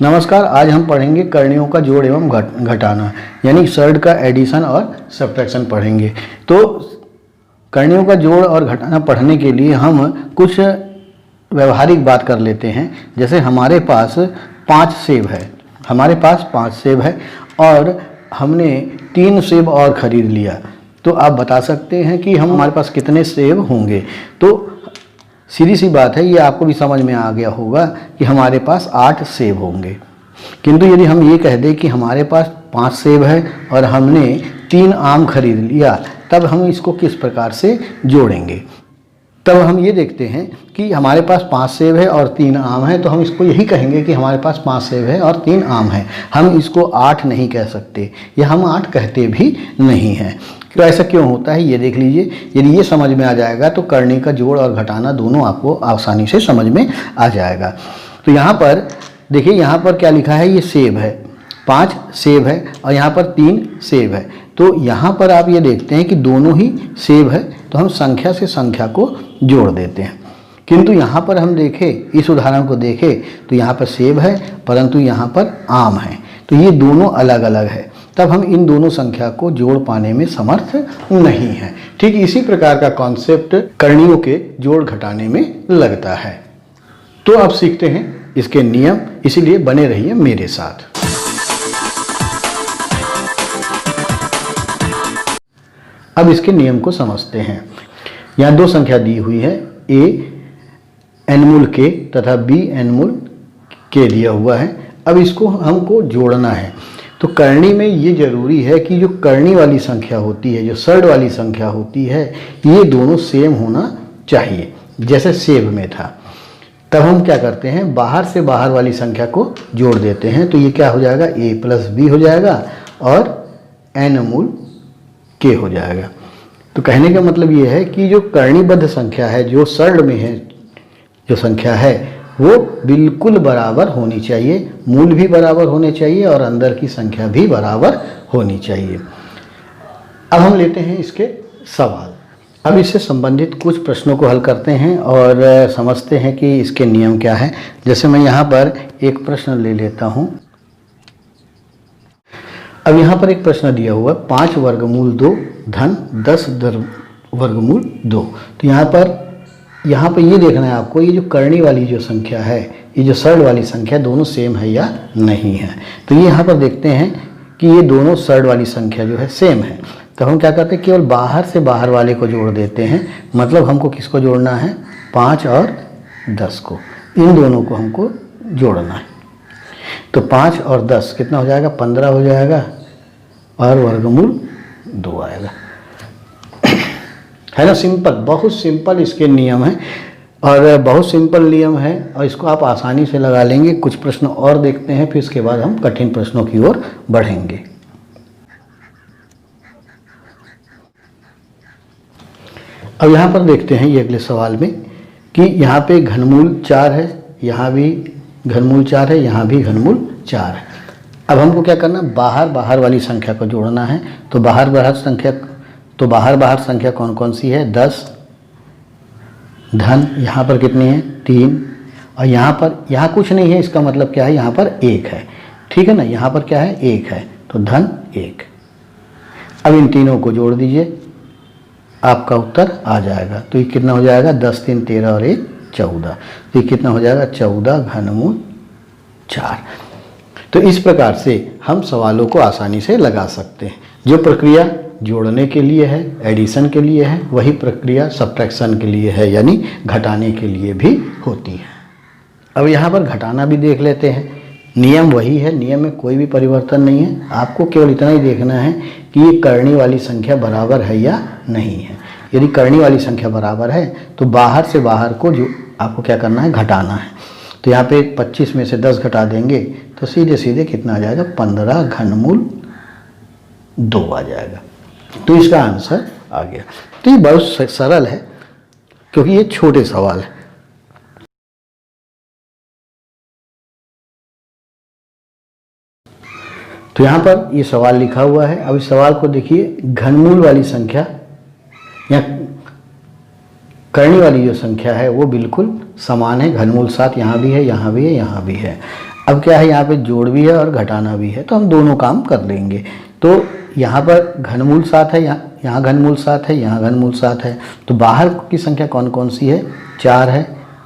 नमस्कार, आज हम पढ़ेंगे करणियों का जोड़ एवं घटाना यानी सर्ड का एडिशन और सब्ट्रैक्शन पढ़ेंगे। तो करणियों का जोड़ और घटाना पढ़ने के लिए हम कुछ व्यवहारिक बात कर लेते हैं। जैसे हमारे पास 5 सेब है और हमने 3 सेब और ख़रीद लिया, तो आप बता सकते हैं कि हमारे पास कितने सेब होंगे। तो सीधी सी बात है, ये आपको भी समझ में आ गया होगा कि हमारे पास 8 सेब होंगे। किंतु यदि हम ये कह दें कि हमारे पास 5 सेब है और हमने 3 आम खरीद लिया, तब हम इसको किस प्रकार से जोड़ेंगे। तब हम ये देखते हैं कि हमारे पास 5 सेब है और 3 आम है, तो हम इसको यही कहेंगे कि हमारे पास 5 सेब है और 3 आम है। हम इसको 8 नहीं कह सकते या हम 8 कहते भी नहीं हैं। तो ऐसा क्यों होता है ये देख लीजिए। यदि ये समझ में आ जाएगा तो करनी का जोड़ और घटाना दोनों आपको आसानी से समझ में आ जाएगा। तो यहाँ पर देखिए, यहाँ पर क्या लिखा है, ये सेब है, 5 सेब है और यहाँ पर 3 सेब है। तो यहाँ पर आप ये देखते हैं कि दोनों ही सेब है, तो हम संख्या से संख्या को जोड़ देते हैं। किंतु यहाँ पर हम देखें, इस उदाहरण को देखें तो यहाँ पर सेब है परंतु यहाँ पर आम है, तो ये दोनों अलग अलग है। तब हम इन दोनों संख्या को जोड़ पाने में समर्थ नहीं हैं। ठीक इसी प्रकार का कॉन्सेप्ट करणियों के जोड़ घटाने में लगता है। तो अब सीखते हैं इसके नियम, इसीलिए बने रहिए मेरे साथ। अब इसके नियम को समझते हैं। यहाँ 2 संख्या दी हुई है, a n मूल k तथा b n मूल k दिया हुआ है। अब इसको हमको जोड़ना है। तो करनी में ये जरूरी है कि जो करनी वाली संख्या होती है, जो सर्ड वाली संख्या होती है, ये दोनों सेम होना चाहिए। जैसे सेब में था, तब हम क्या करते हैं, बाहर से बाहर वाली संख्या को जोड़ देते हैं। तो ये क्या हो जाएगा, a प्लस b हो जाएगा और n मूल k हो जाएगा। तो कहने का मतलब ये है कि जो करणीबद्ध संख्या है, जो सर्ड में है जो संख्या है, वो बिल्कुल बराबर होनी चाहिए, मूल भी बराबर होने चाहिए और अंदर की संख्या भी बराबर होनी चाहिए। अब हम लेते हैं इसके सवाल। अब इससे संबंधित कुछ प्रश्नों को हल करते हैं और समझते हैं कि इसके नियम क्या है। जैसे मैं यहाँ पर एक प्रश्न ले लेता हूँ। अब यहाँ पर एक प्रश्न दिया हुआ है, 5 वर्गमूल 2 धन 10 वर्गमूल 2। तो यहाँ पर ये देखना है आपको, ये जो करनी वाली जो संख्या है, ये जो सर्ड वाली संख्या, दोनों सेम है या नहीं है। तो ये यहाँ पर देखते हैं कि ये दोनों सर्ड वाली संख्या जो है सेम है। तो हम क्या करते हैं, केवल बाहर से बाहर वाले को जोड़ देते हैं। मतलब हमको किसको जोड़ना है, 5 और 10 को, इन दोनों को हमको जोड़ना है। तो 5 और 10 कितना हो जाएगा, 15 हो जाएगा और वर्गमूल 2 आएगा। है ना, सिंपल, बहुत सिंपल इसके नियम है और बहुत सिंपल नियम है और इसको आप आसानी से लगा लेंगे। कुछ प्रश्न और देखते हैं, फिर इसके बाद हम कठिन प्रश्नों की ओर बढ़ेंगे। अब यहाँ पर देखते हैं ये अगले सवाल में कि यहाँ पे घनमूल 4 है, यहाँ भी घनमूल 4 है, यहाँ भी घनमूल 4 है। अब हमको क्या करना, बाहर बाहर वाली संख्या को जोड़ना है। तो बाहर बाहर संख्या कौन कौन सी है, 10 धन, यहाँ पर कितनी है, 3 और यहाँ कुछ नहीं है, इसका मतलब क्या है, यहाँ पर 1 है। ठीक है ना, यहाँ पर क्या है, 1 है, तो धन 1। अब इन तीनों को जोड़ दीजिए, आपका उत्तर आ जाएगा। तो ये कितना हो जाएगा, 10 3 13 और 1 14। तो ये कितना हो जाएगा, 14 घनमूल 4। तो इस प्रकार से हम सवालों को आसानी से लगा सकते हैं। जो प्रक्रिया जोड़ने के लिए है, एडिशन के लिए है, वही प्रक्रिया सब्ट्रैक्शन के लिए है, यानी घटाने के लिए भी होती है। अब यहाँ पर घटाना भी देख लेते हैं। नियम वही है, नियम में कोई भी परिवर्तन नहीं है। आपको केवल इतना ही देखना है कि ये करनी वाली संख्या बराबर है या नहीं है। यदि करनी वाली संख्या बराबर है तो बाहर से बाहर को जो आपको क्या करना है, घटाना है। तो यहाँ पे 25 में से 10 घटा देंगे तो सीधे सीधे कितना आ जाएगा, 15 घनमूल 2 आ जाएगा। तो इसका आंसर आ गया। तो ये बहुत सरल है क्योंकि ये छोटे सवाल है। तो यहाँ पर ये सवाल लिखा हुआ है। अब इस सवाल को देखिए, घनमूल वाली संख्या या करनी वाली जो संख्या है वो बिल्कुल समान है। घनमूल 7 यहाँ भी है, यहाँ भी है, यहाँ भी है। अब क्या है, यहाँ पे जोड़ भी है और घटाना भी है, तो हम दोनों काम कर लेंगे। तो यहाँ पर घनमूल 7 है, यहाँ घनमूल 7 है, यहाँ घनमूल 7 है, तो बाहर की संख्या कौन कौन सी है, 4 है,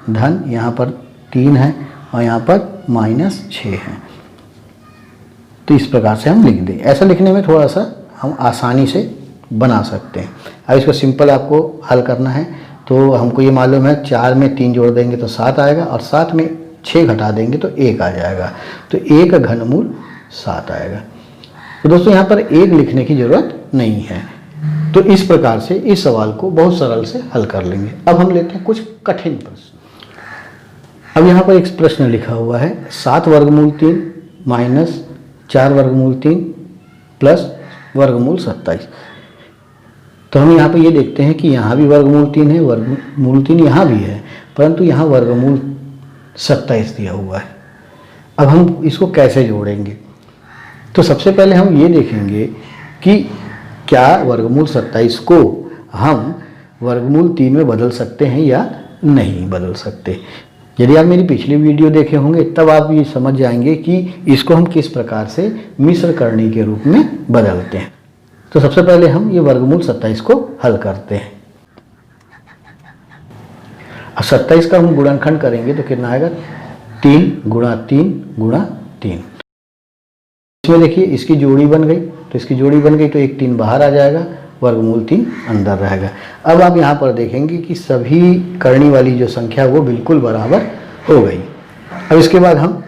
धन यहाँ पर 3 है और यहाँ पर -6 है। तो इस प्रकार से हम लिख दें। ऐसा लिखने में थोड़ा सा हम आसानी से बना सकते हैं। अब इसको सिंपल आपको हल करना है, तो हमको ये मालूम है 4 में 3 जोड़ देंगे तो 7 आएगा और 7 में 6 घटा देंगे तो 1 आ जाएगा, तो 1 घनमूल 7 आएगा। तो दोस्तों यहाँ पर 1 लिखने की ज़रूरत नहीं है। तो इस प्रकार से इस सवाल को बहुत सरल से हल कर लेंगे। अब हम लेते हैं कुछ कठिन प्रश्न। अब यहाँ पर एक प्रश्न लिखा हुआ है 7 वर्गमूल 3 माइनस 4 वर्गमूल 3 प्लस वर्गमूल 27। तो हम यहाँ पर ये देखते हैं कि यहाँ भी वर्गमूल 3 है, वर्गमूल 3 यहाँ भी है, परंतु यहाँ वर्गमूल 27 दिया हुआ है। अब हम इसको कैसे जोड़ेंगे? तो सबसे पहले हम ये देखेंगे कि क्या वर्गमूल 27 को हम वर्गमूल 3 में बदल सकते हैं या नहीं बदल सकते। यदि आप मेरी पिछली वीडियो देखे होंगे तब आप ये समझ जाएंगे कि इसको हम किस प्रकार से मिश्र करणी के रूप में बदलते हैं। तो सबसे पहले हम ये वर्गमूल 27 को हल करते हैं। अब 27 का हम गुणनखंड करेंगे तो कितना आएगा, 3 गुणा 3 गुणा 3। इसमें देखिए इसकी जोड़ी बन गई, तो इसकी जोड़ी बन गई तो एक 3 बाहर आ जाएगा, वर्गमूल 3 अंदर रहेगा। अब आप यहाँ पर देखेंगे कि सभी करनी वाली जो संख्या वो बिल्कुल बराबर हो गई। अब इसके बाद हम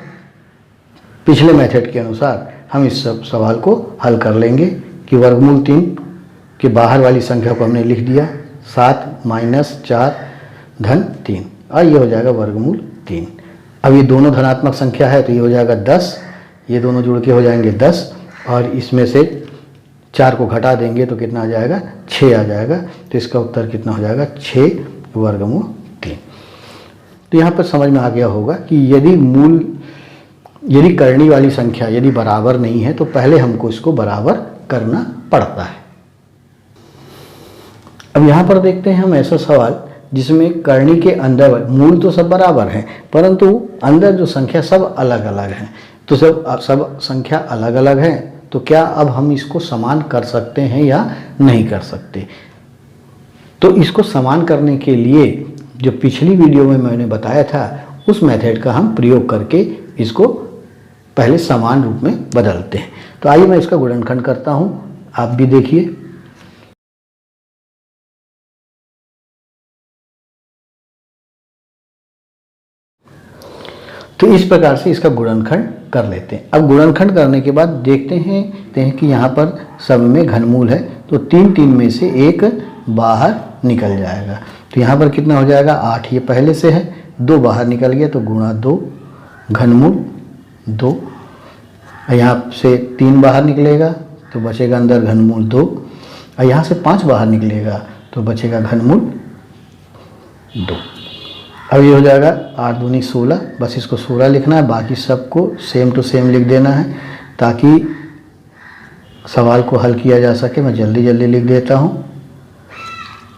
पिछले मेथड के अनुसार हम इस सब सवाल को हल कर लेंगे कि वर्गमूल 3 के बाहर वाली संख्या को हमने लिख दिया 7 माइनस 4 धन 3 और ये हो जाएगा वर्गमूल 3। अब ये दोनों धनात्मक संख्या है तो ये हो जाएगा 10, ये दोनों जुड़ के हो जाएंगे 10 और इसमें से 4 को घटा देंगे तो कितना आ जाएगा, 6 आ जाएगा। तो इसका उत्तर कितना हो जाएगा, 6 वर्गमूल 3। तो यहाँ पर समझ में आ गया होगा कि यदि करनी वाली संख्या यदि बराबर नहीं है तो पहले हमको इसको बराबर करना पड़ता है। अब यहाँ पर देखते हैं हम ऐसा सवाल जिसमें करनी के अंदर मूल तो सब बराबर हैं परंतु अंदर जो संख्या सब अलग अलग हैं। तो सब संख्या अलग अलग है तो क्या अब हम इसको समान कर सकते हैं या नहीं कर सकते। तो इसको समान करने के लिए जो पिछली वीडियो में मैंने बताया था उस मेथड का हम प्रयोग करके इसको पहले समान रूप में बदलते हैं। तो आइए मैं इसका गुणनखंड करता हूं, आप भी देखिए। तो इस प्रकार से इसका गुणनखंड कर लेते हैं। अब गुणनखंड करने के बाद देखते हैं कि यहाँ पर सब में घनमूल है तो 3 में से 1 बाहर निकल जाएगा। तो यहाँ पर कितना हो जाएगा, 8 ये पहले से है, 2 बाहर निकल गया तो गुणा 2 घनमूल 2। यहाँ से 3 बाहर निकलेगा तो बचेगा अंदर घनमूल 2 और यहाँ से 5 बाहर निकलेगा तो बचेगा घनमूल 2। अब ये हो जाएगा 8 दूनी 16, बस इसको 16 लिखना है, बाकी सबको सेम टू सेम लिख देना है ताकि सवाल को हल किया जा सके। मैं जल्दी जल्दी लिख देता हूँ।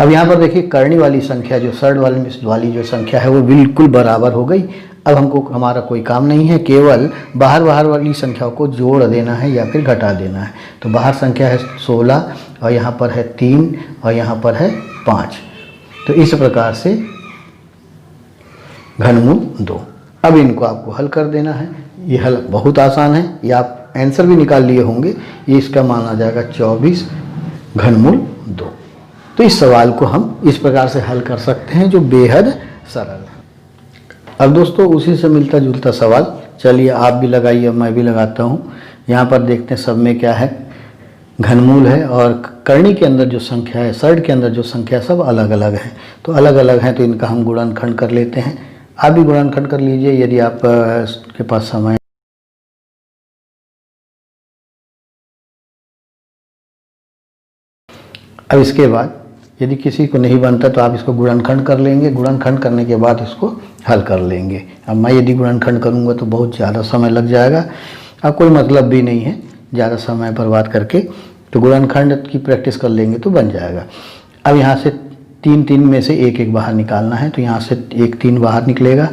अब यहाँ पर देखिए करनी वाली संख्या जो सर्ड वाली जो संख्या है वो बिल्कुल बराबर हो गई। अब हमको हमारा कोई काम नहीं है, केवल बाहर वाली संख्याओं को जोड़ देना है या फिर घटा देना है। तो बाहर संख्या है 16 और यहाँ पर है 3 और यहाँ पर है 5। तो इस प्रकार से घनमूल 2। अब इनको आपको हल कर देना है। ये हल बहुत आसान है, ये आप आंसर भी निकाल लिए होंगे। ये इसका मान आ जाएगा 24 घनमूल 2। तो इस सवाल को हम इस प्रकार से हल कर सकते हैं जो बेहद सरल है। अब दोस्तों उसी से मिलता जुलता सवाल, चलिए आप भी लगाइए, मैं भी लगाता हूँ। यहाँ पर देखते हैं सब में क्या है, घनमूल है और करनी के अंदर जो संख्या है, सर्ड के अंदर जो संख्या सब अलग अलग हैं। तो अलग अलग हैं तो इनका हम गुणनखंड कर लेते हैं। आप भी गुणनखंड कर लीजिए यदि आप के पास समय। अब इसके बाद यदि किसी को नहीं बनता तो आप इसको गुणनखंड कर लेंगे, गुणनखंड करने के बाद इसको हल कर लेंगे। अब मैं यदि गुणनखंड करूंगा तो बहुत ज़्यादा समय लग जाएगा, अब कोई मतलब भी नहीं है ज़्यादा समय बर्बाद करके। तो गुणनखंड की प्रैक्टिस कर लेंगे तो बन जाएगा। अब यहाँ से 3 में से 1 बाहर निकालना है तो यहाँ से 1 3 बाहर निकलेगा,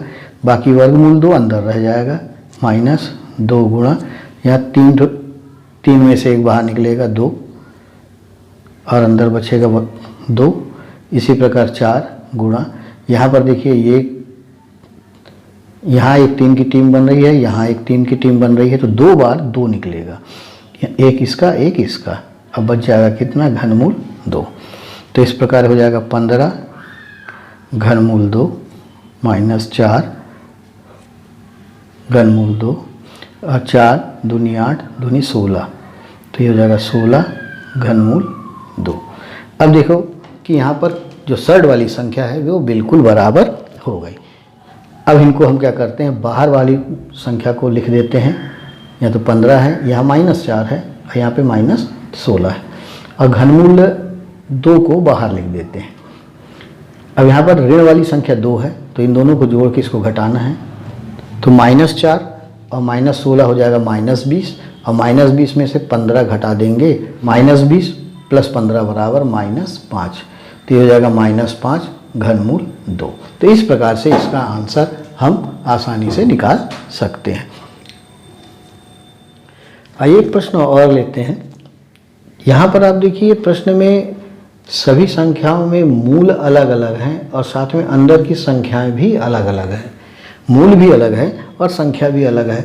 बाकी वर्गमूल 2 अंदर रह जाएगा। माइनस 2 गुणा, यहाँ 3 में से 1 बाहर निकलेगा 2 और अंदर बचेगा 2। इसी प्रकार 4 गुणा, यहाँ पर देखिए ये यहाँ एक 3 की टीम बन रही है, यहाँ एक 3 की टीम बन रही है, तो 2 बार 2 निकलेगा, एक इसका एक इसका। अब बच जाएगा कितना, घनमूल 2। तो इस प्रकार हो जाएगा 15 घनमूल 2 माइनस 4 घनमूल 2 और 4 दूनी 8 दूनी 16, तो ये हो जाएगा 16 घनमूल 2। अब देखो कि यहाँ पर जो सर्ड वाली संख्या है वो बिल्कुल बराबर हो गई। अब इनको हम क्या करते हैं, बाहर वाली संख्या को लिख देते हैं। यहाँ तो 15 है, यहाँ -4 है और यहाँ पे -16 है, और घनमूल 2 को बाहर लिख देते हैं। अब यहाँ पर ऋण वाली संख्या 2 है, तो इन दोनों को जोड़ के इसको घटाना है, तो -4 और -16 हो जाएगा -20, और -20 में से 15 घटा देंगे, -20 + 15 बराबर -5, तो ये हो जाएगा -5 घनमूल 2। तो इस प्रकार से इसका आंसर हम आसानी से निकाल सकते हैं। आइए एक प्रश्न और लेते हैं। यहाँ पर आप देखिए प्रश्न में सभी संख्याओं में मूल अलग अलग हैं और साथ में अंदर की संख्याएं भी अलग अलग हैं, मूल भी अलग है और संख्या भी अलग है।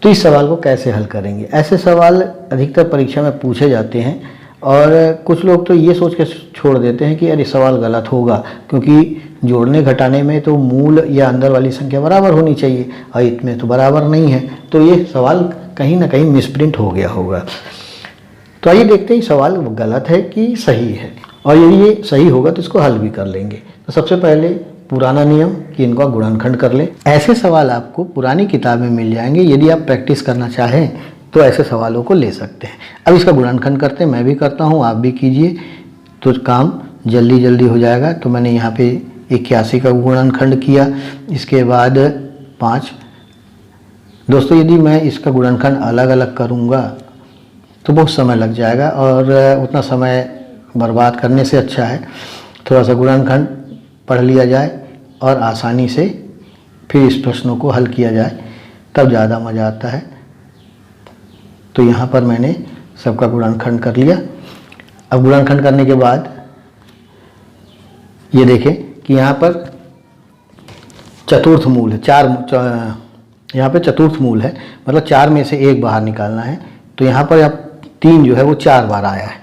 तो इस सवाल को कैसे हल करेंगे? ऐसे सवाल अधिकतर परीक्षा में पूछे जाते हैं और कुछ लोग तो ये सोच के छोड़ देते हैं कि अरे सवाल गलत होगा, क्योंकि जोड़ने घटाने में तो मूल या अंदर वाली संख्या बराबर होनी चाहिए और इसमें तो बराबर नहीं है, तो ये सवाल कहीं ना कहीं मिसप्रिंट हो गया होगा। तो आइए देखते हैं सवाल गलत है कि सही है, और यदि ये सही होगा तो इसको हल भी कर लेंगे। तो सबसे पहले पुराना नियम कि इनका गुणनखंड कर लें। ऐसे सवाल आपको पुरानी किताब में मिल जाएंगे, यदि आप प्रैक्टिस करना चाहें तो ऐसे सवालों को ले सकते हैं। अब इसका गुणनखंड करते हैं, मैं भी करता हूँ, आप भी कीजिए, तो काम जल्दी जल्दी हो जाएगा। तो मैंने यहाँ पे 81 का गुणनखंड किया, इसके बाद 5। दोस्तों यदि मैं इसका गुणनखंड अलग अलग करूँगा तो बहुत समय लग जाएगा और उतना समय बर्बाद करने से अच्छा है थोड़ा सा गुणनखंड पढ़ लिया जाए और आसानी से फिर इस प्रश्नों को हल किया जाए, तब ज़्यादा मज़ा आता है। तो यहाँ पर मैंने सबका गुणनखंड कर लिया। अब गुणनखंड करने के बाद ये देखें कि यहाँ पर चतुर्थ मूल है, यहाँ पे चतुर्थ मूल है, मतलब 4 में से 1 बाहर निकालना है। तो यहाँ पर अब 3 जो है वो 4 बार आया है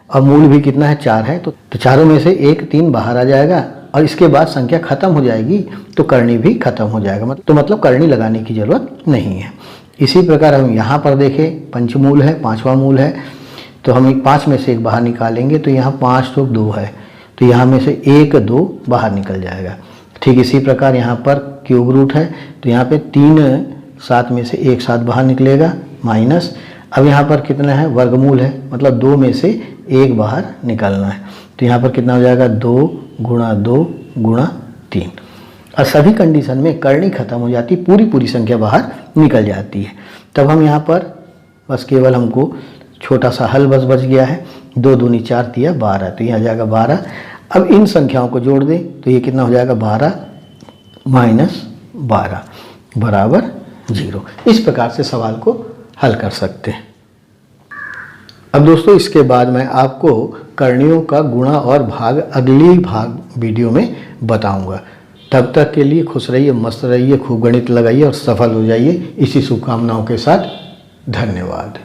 और मूल भी कितना है, 4 है, तो चारों में से 1 3 बाहर आ जाएगा और इसके बाद संख्या खत्म हो जाएगी तो करनी भी खत्म हो जाएगा, तो मतलब करनी लगाने की ज़रूरत नहीं है। इसी प्रकार हम यहाँ पर देखें पंचमूल है, 5वां मूल है, तो हम 5 में से 1 बाहर निकालेंगे, तो यहाँ 5 तो 2 है, तो यहाँ में से 1 2 बाहर निकल जाएगा। ठीक इसी प्रकार यहाँ पर क्यूब रूट है, तो यहाँ पे 3 7 में से 1 7 बाहर निकलेगा माइनस। अब यहाँ पर कितना है, वर्गमूल है, मतलब 2 में से 1 बाहर निकालना है, तो यहाँ पर कितना हो जाएगा 2 गुणा 2 गुणा 3। और सभी कंडीशन में करनी खत्म हो जाती, पूरी संख्या बाहर निकल जाती है। तब हम यहाँ पर बस केवल हमको छोटा सा हल बच गया है, 2 दूनी 4 दिया 12, तो यहाँ जाएगा 12। अब इन संख्याओं को जोड़ दें तो ये कितना हो जाएगा 12 माइनस 12 बराबर 0। इस प्रकार से सवाल को हल कर सकते हैं। अब दोस्तों इसके बाद मैं आपको करणियों का गुणा और भाग अगली वीडियो में बताऊंगा। तब तक के लिए खुश रहिए, मस्त रहिए, खूब गणित लगाइए और सफल हो जाइए। इसी शुभकामनाओं के साथ धन्यवाद।